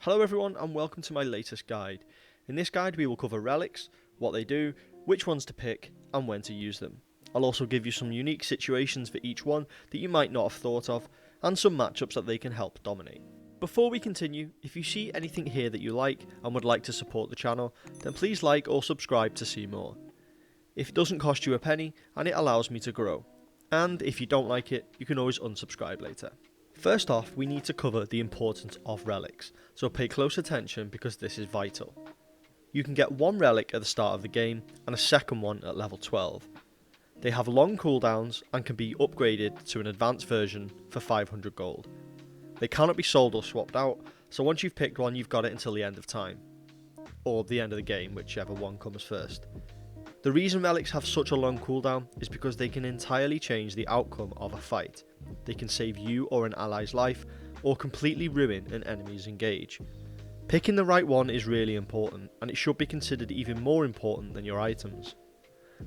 Hello everyone and welcome to my latest guide. In this guide we will cover relics, what they do, which ones to pick and when to use them. I'll also give you some unique situations for each one that you might not have thought of and some matchups that they can help dominate. Before we continue, if you see anything here that you like and would like to support the channel, then please like or subscribe to see more. If it doesn't cost you a penny and it allows me to grow. And if you don't like it, you can always unsubscribe later. First off, we need to cover the importance of relics, so pay close attention because this is vital. You can get one relic at the start of the game and a second one at level 12. They have long cooldowns and can be upgraded to an advanced version for 500 gold. They cannot be sold or swapped out, so once you've picked one you've got it until the end of time. Or the end of the game, whichever one comes first. The reason relics have such a long cooldown is because they can entirely change the outcome of a fight. They can save you or an ally's life, or completely ruin an enemy's engage. Picking the right one is really important, and it should be considered even more important than your items.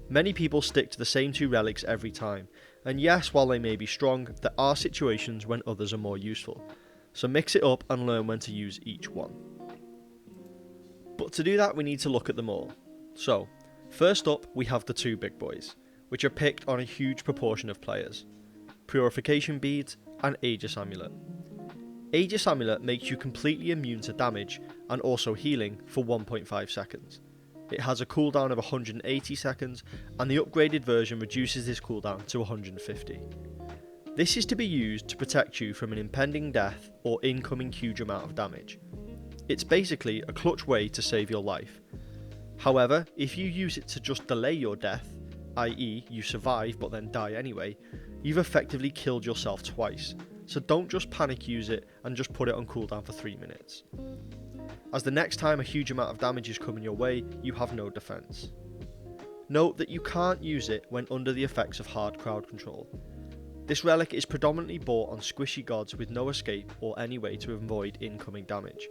Many people stick to the same two relics every time, and yes, while they may be strong, there are situations when others are more useful. So mix it up and learn when to use each one. But to do that we need to look at them all. So, first up we have the two big boys, which are picked on a huge proportion of players. Purification Beads and Aegis Amulet. Aegis Amulet makes you completely immune to damage and also healing for 1.5 seconds. It has a cooldown of 180 seconds and the upgraded version reduces this cooldown to 150. This is to be used to protect you from an impending death or incoming huge amount of damage. It's basically a clutch way to save your life. However, if you use it to just delay your death, i.e. you survive but then die anyway, you've effectively killed yourself twice, so don't just panic use it and just put it on cooldown for 3 minutes. As the next time a huge amount of damage is coming your way, you have no defense. Note that you can't use it when under the effects of hard crowd control. This relic is predominantly bought on squishy gods with no escape or any way to avoid incoming damage.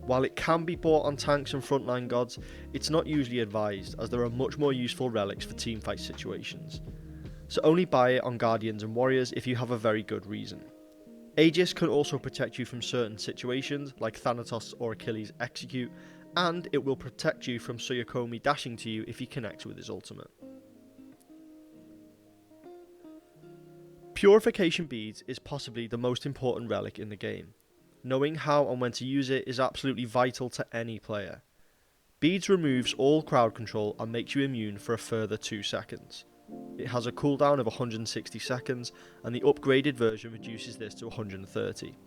While it can be bought on tanks and frontline gods, it's not usually advised as there are much more useful relics for teamfight situations. So only buy it on guardians and warriors if you have a very good reason. Aegis can also protect you from certain situations like Thanatos or Achilles execute, and it will protect you from Suyokomi dashing to you if he connects with his ultimate. Purification Beads is possibly the most important relic in the game. Knowing how and when to use it is absolutely vital to any player. Beads removes all crowd control and makes you immune for a further 2 seconds. It has a cooldown of 160 seconds and the upgraded version reduces this to 130.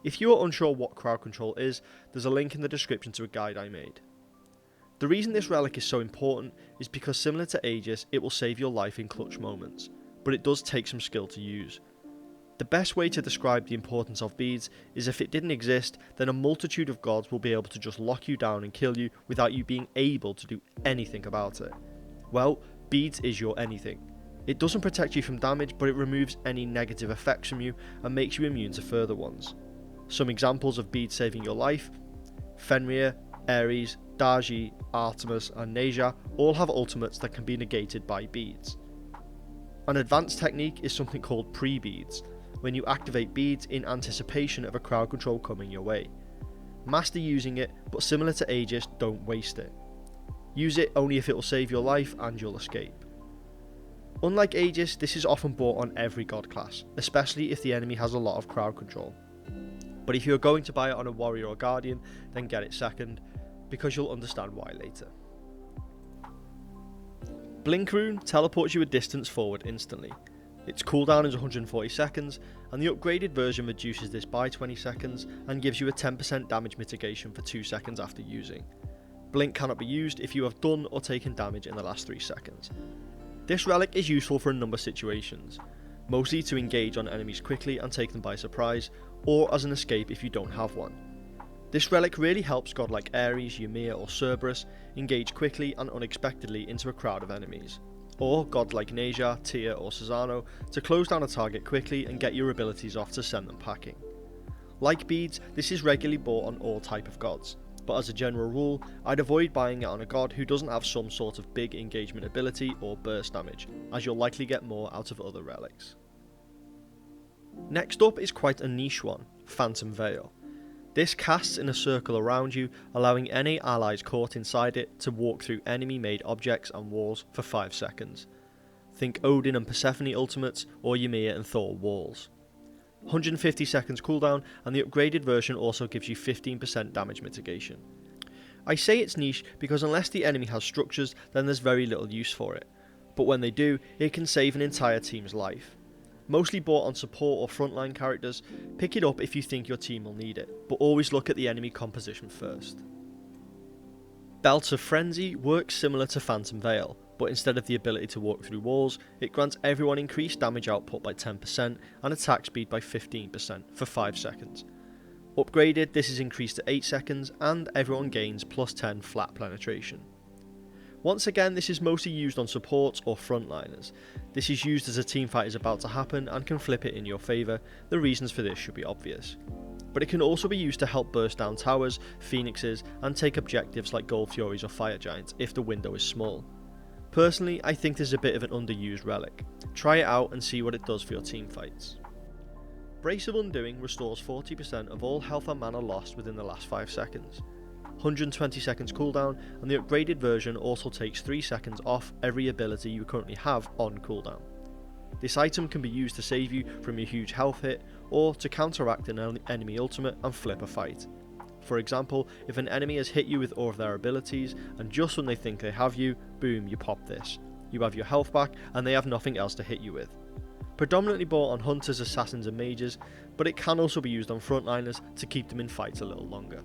If you are unsure what crowd control is, there's a link in the description to a guide I made. The reason this relic is so important is because similar to Aegis, it will save your life in clutch moments, but it does take some skill to use. The best way to describe the importance of beads is if it didn't exist, then a multitude of gods will be able to just lock you down and kill you without you being able to do anything about it. Well, beads is your anything. It doesn't protect you from damage, but it removes any negative effects from you and makes you immune to further ones. Some examples of beads saving your life: Fenrir, Ares, Daji, Artemis and Neja all have ultimates that can be negated by beads. An advanced technique is something called pre-beads, when you activate beads in anticipation of a crowd control coming your way. Master using it, but similar to Aegis, don't waste it. Use it only if it will save your life and you'll escape. Unlike Aegis, this is often bought on every god class, especially if the enemy has a lot of crowd control. But if you're going to buy it on a warrior or guardian, then get it second, because you'll understand why later. Blink Rune teleports you a distance forward instantly. Its cooldown is 140 seconds, and the upgraded version reduces this by 20 seconds and gives you a 10% damage mitigation for 2 seconds after using. Blink cannot be used if you have done or taken damage in the last 3 seconds. This relic is useful for a number of situations, mostly to engage on enemies quickly and take them by surprise, or as an escape if you don't have one. This relic really helps god like Ares, Ymir or Cerberus engage quickly and unexpectedly into a crowd of enemies, or god like Neja, Tyr or Susano to close down a target quickly and get your abilities off to send them packing. Like beads, this is regularly bought on all type of gods, but as a general rule, I'd avoid buying it on a god who doesn't have some sort of big engagement ability or burst damage, as you'll likely get more out of other relics. Next up is quite a niche one, Phantom Veil. This casts in a circle around you, allowing any allies caught inside it to walk through enemy-made objects and walls for 5 seconds. Think Odin and Persephone ultimates, or Ymir and Thor walls. 150 seconds cooldown, and the upgraded version also gives you 15% damage mitigation. I say it's niche because unless the enemy has structures, then there's very little use for it, but when they do, it can save an entire team's life. Mostly bought on support or frontline characters, pick it up if you think your team will need it, but always look at the enemy composition first. Belt of Frenzy works similar to Phantom Veil, but instead of the ability to walk through walls, it grants everyone increased damage output by 10% and attack speed by 15% for 5 seconds. Upgraded, this is increased to 8 seconds and everyone gains plus 10 flat penetration. Once again, this is mostly used on supports or frontliners. This is used as a teamfight is about to happen and can flip it in your favour. The reasons for this should be obvious. But it can also be used to help burst down towers, phoenixes and take objectives like Gold Furies or Fire Giants if the window is small. Personally, I think this is a bit of an underused relic. Try it out and see what it does for your team fights. Brace of Undoing restores 40% of all health and mana lost within the last 5 seconds. 120 seconds cooldown, and the upgraded version also takes 3 seconds off every ability you currently have on cooldown. This item can be used to save you from a huge health hit, or to counteract an enemy ultimate and flip a fight. For example, if an enemy has hit you with all of their abilities, and just when they think they have you, boom, you pop this. You have your health back, and they have nothing else to hit you with. Predominantly bought on hunters, assassins and mages, but it can also be used on frontliners to keep them in fights a little longer.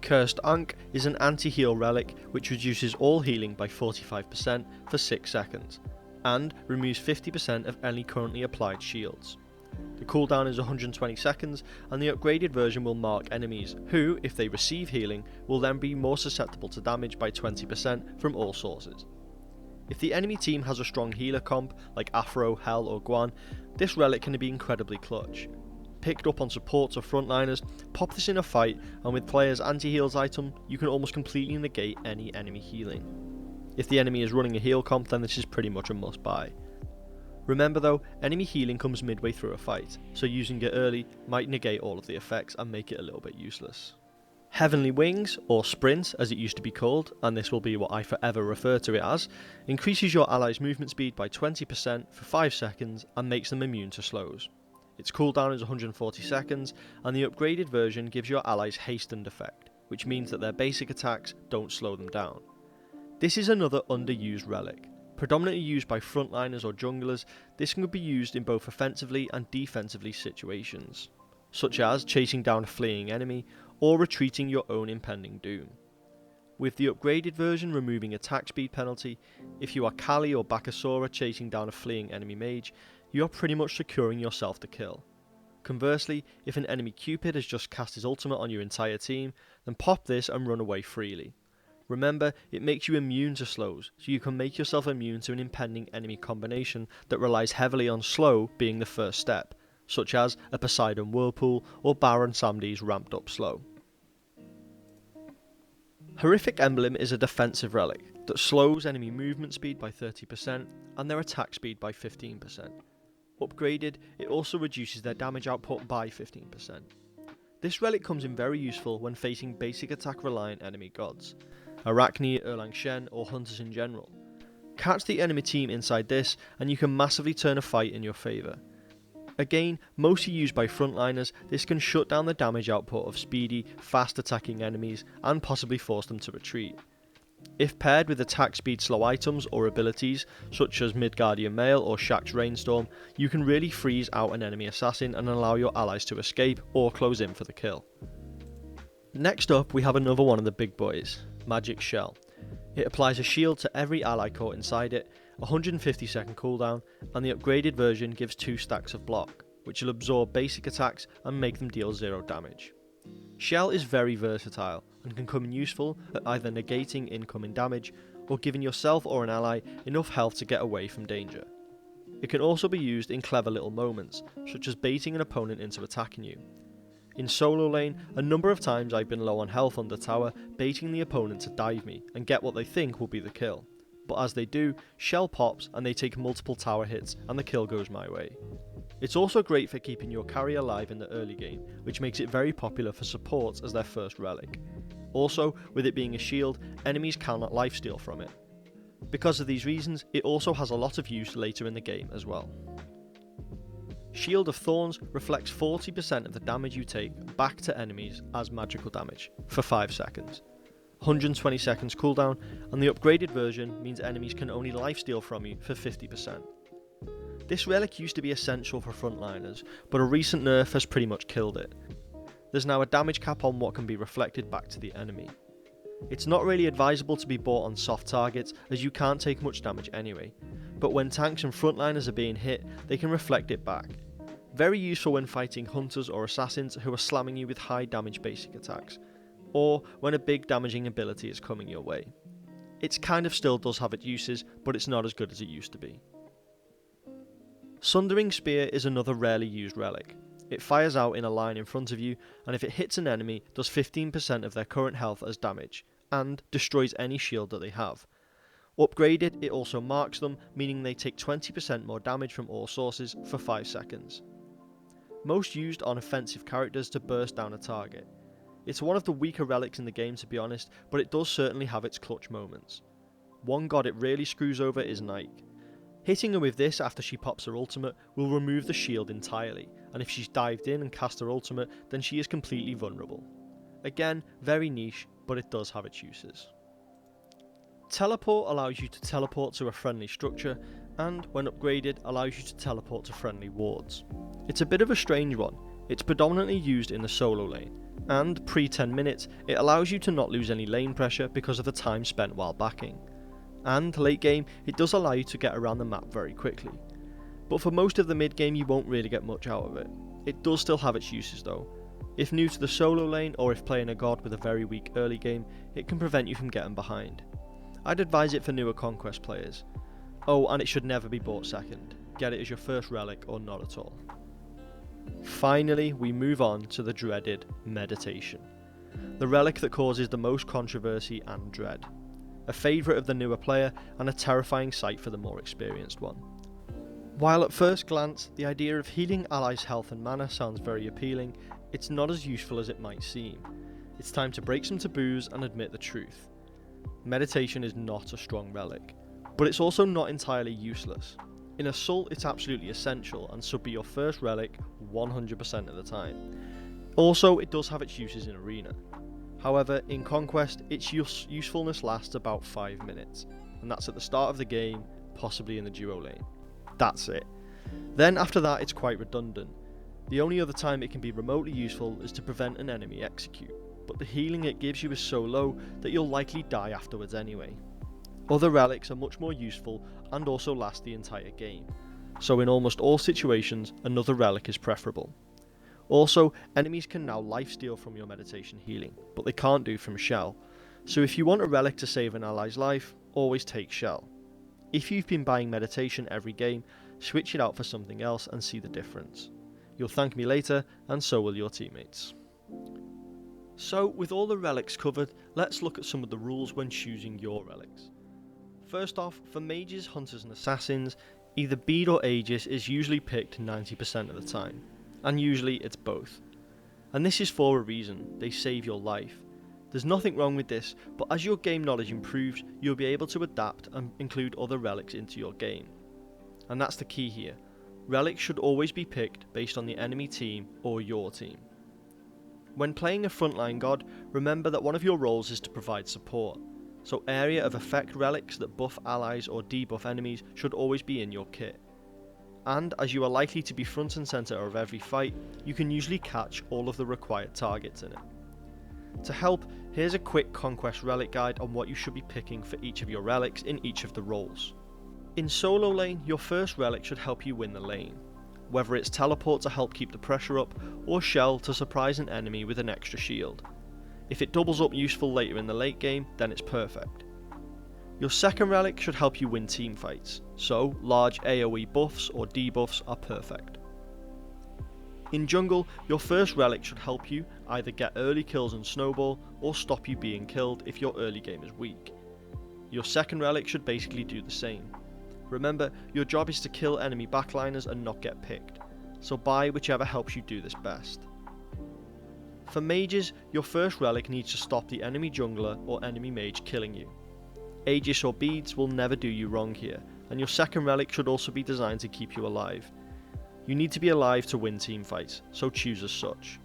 Cursed Ankh is an anti-heal relic which reduces all healing by 45% for 6 seconds, and removes 50% of any currently applied shields. The cooldown is 120 seconds, and the upgraded version will mark enemies who, if they receive healing, will then be more susceptible to damage by 20% from all sources. If the enemy team has a strong healer comp like Afro, Hel or Guan, this relic can be incredibly clutch. Picked up on supports or frontliners, pop this in a fight, and with players' anti-heals item, you can almost completely negate any enemy healing. If the enemy is running a heal comp, then this is pretty much a must buy. Remember though, enemy healing comes midway through a fight, so using it early might negate all of the effects and make it a little bit useless. Heavenly Wings, or Sprint as it used to be called, and this will be what I forever refer to it as, increases your allies' movement speed by 20% for 5 seconds and makes them immune to slows. Its cooldown is 140 seconds, and the upgraded version gives your allies hastened effect, which means that their basic attacks don't slow them down. This is another underused relic. Predominantly used by frontliners or junglers, this can be used in both offensively and defensively situations, such as chasing down a fleeing enemy or retreating your own impending doom. With the upgraded version removing attack speed penalty, if you are Kali or Bakasura chasing down a fleeing enemy mage, you are pretty much securing yourself the kill. Conversely, if an enemy Cupid has just cast his ultimate on your entire team, then pop this and run away freely. Remember, it makes you immune to slows, so you can make yourself immune to an impending enemy combination that relies heavily on slow being the first step, such as a Poseidon Whirlpool or Baron Samdi's ramped up slow. Horrifying Emblem is a defensive relic that slows enemy movement speed by 30% and their attack speed by 15%. Upgraded, it also reduces their damage output by 15%. This relic comes in very useful when facing basic attack reliant enemy gods, Arachne, Erlang Shen or hunters in general. Catch the enemy team inside this and you can massively turn a fight in your favour. Again, mostly used by frontliners, this can shut down the damage output of speedy, fast attacking enemies and possibly force them to retreat. If paired with attack speed slow items or abilities such as Midgardian Mail or Shaxx Rainstorm, you can really freeze out an enemy assassin and allow your allies to escape or close in for the kill. Next up we have another one of the big boys, Magic Shell. It applies a shield to every ally caught inside it, 150 second cooldown, and the upgraded version gives 2 stacks of block, which will absorb basic attacks and make them deal 0 damage. Shell is very versatile and can come in useful at either negating incoming damage or giving yourself or an ally enough health to get away from danger. It can also be used in clever little moments, such as baiting an opponent into attacking you. In solo lane, a number of times I've been low on health under tower, baiting the opponent to dive me and get what they think will be the kill. But as they do, Shell pops and they take multiple tower hits and the kill goes my way. It's also great for keeping your carry alive in the early game, which makes it very popular for supports as their first relic. Also, with it being a shield, enemies cannot lifesteal from it. Because of these reasons, it also has a lot of use later in the game as well. Shield of Thorns reflects 40% of the damage you take back to enemies as magical damage for 5 seconds. 120 seconds cooldown, and the upgraded version means enemies can only lifesteal from you for 50%. This relic used to be essential for frontliners, but a recent nerf has pretty much killed it. There's now a damage cap on what can be reflected back to the enemy. It's not really advisable to be bought on soft targets as you can't take much damage anyway, but when tanks and frontliners are being hit, they can reflect it back. Very useful when fighting hunters or assassins who are slamming you with high damage basic attacks, or when a big damaging ability is coming your way. It kind of still does have its uses, but it's not as good as it used to be. Sundering Spear is another rarely used relic. It fires out in a line in front of you, and if it hits an enemy, does 15% of their current health as damage, and destroys any shield that they have. Upgraded, it also marks them, meaning they take 20% more damage from all sources for 5 seconds. Most used on offensive characters to burst down a target. It's one of the weaker relics in the game, to be honest, but it does certainly have its clutch moments. One god it really screws over is Ankh. Hitting her with this after she pops her ultimate will remove the shield entirely, and if she's dived in and cast her ultimate, then she is completely vulnerable. Again, very niche, but it does have its uses. Teleport allows you to teleport to a friendly structure, and when upgraded allows you to teleport to friendly wards. It's a bit of a strange one. It's predominantly used in the solo lane, and pre 10 minutes it allows you to not lose any lane pressure because of the time spent while backing. And late game, it does allow you to get around the map very quickly. But for most of the mid game you won't really get much out of it. It does still have its uses though. If new to the solo lane or if playing a god with a very weak early game, it can prevent you from getting behind. I'd advise it for newer Conquest players. Oh, and it should never be bought second. Get it as your first relic or not at all. Finally, we move on to the dreaded Meditation. The relic that causes the most controversy and dread. A favourite of the newer player and a terrifying sight for the more experienced one. While at first glance, the idea of healing allies' health and mana sounds very appealing, it's not as useful as it might seem. It's time to break some taboos and admit the truth. Meditation is not a strong relic, but it's also not entirely useless. In Assault it's absolutely essential and should be your first relic 100% of the time. Also, it does have its uses in Arena. However, in Conquest, its usefulness lasts about 5 minutes, and that's at the start of the game, possibly in the duo lane. That's it. Then after that it's quite redundant. The only other time it can be remotely useful is to prevent an enemy execute, but the healing it gives you is so low that you'll likely die afterwards anyway. Other relics are much more useful and also last the entire game, so in almost all situations another relic is preferable. Also, enemies can now lifesteal from your meditation healing, but they can't do from Shell, so if you want a relic to save an ally's life, always take Shell. If you've been buying meditation every game, switch it out for something else and see the difference. You'll thank me later, and so will your teammates. So, with all the relics covered, let's look at some of the rules when choosing your relics. First off, for mages, hunters and assassins, either bead or Aegis is usually picked 90% of the time, and usually it's both. And this is for a reason, they save your life. There's nothing wrong with this, but as your game knowledge improves, you'll be able to adapt and include other relics into your game. And that's the key here. Relics should always be picked based on the enemy team or your team. When playing a frontline god, remember that one of your roles is to provide support, so area of effect relics that buff allies or debuff enemies should always be in your kit. And as you are likely to be front and centre of every fight, you can usually catch all of the required targets in it. To help, here's a quick Conquest relic guide on what you should be picking for each of your relics in each of the roles. In solo lane, your first relic should help you win the lane, whether it's teleport to help keep the pressure up, or shell to surprise an enemy with an extra shield. If it doubles up useful later in the late game, then it's perfect. Your second relic should help you win team fights, so large AoE buffs or debuffs are perfect. In jungle, your first relic should help you either get early kills and snowball, or stop you being killed if your early game is weak. Your second relic should basically do the same. Remember, your job is to kill enemy backliners and not get picked, so buy whichever helps you do this best. For mages, your first relic needs to stop the enemy jungler or enemy mage killing you. Aegis or beads will never do you wrong here, and your second relic should also be designed to keep you alive. You need to be alive to win teamfights, so choose as such.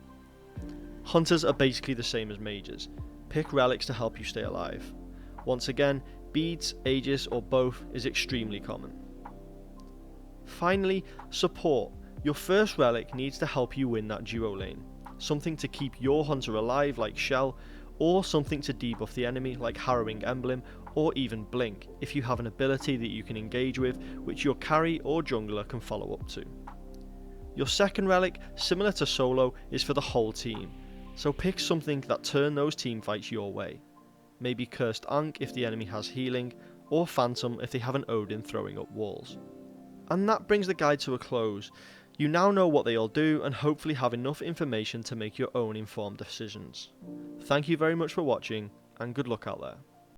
Hunters are basically the same as mages. Pick relics to help you stay alive. Once again, beads, Aegis or both is extremely common. Finally, support. Your first relic needs to help you win that duo lane. Something to keep your hunter alive like Shell, or something to debuff the enemy like Horrifying Emblem, or even Blink if you have an ability that you can engage with which your carry or jungler can follow up to. Your second relic, similar to solo, is for the whole team, so pick something that turn those teamfights your way. Maybe Cursed Ankh if the enemy has healing, or Phantom if they have an Odin throwing up walls. And that brings the guide to a close. You now know what they all do and hopefully have enough information to make your own informed decisions. Thank you very much for watching, and good luck out there.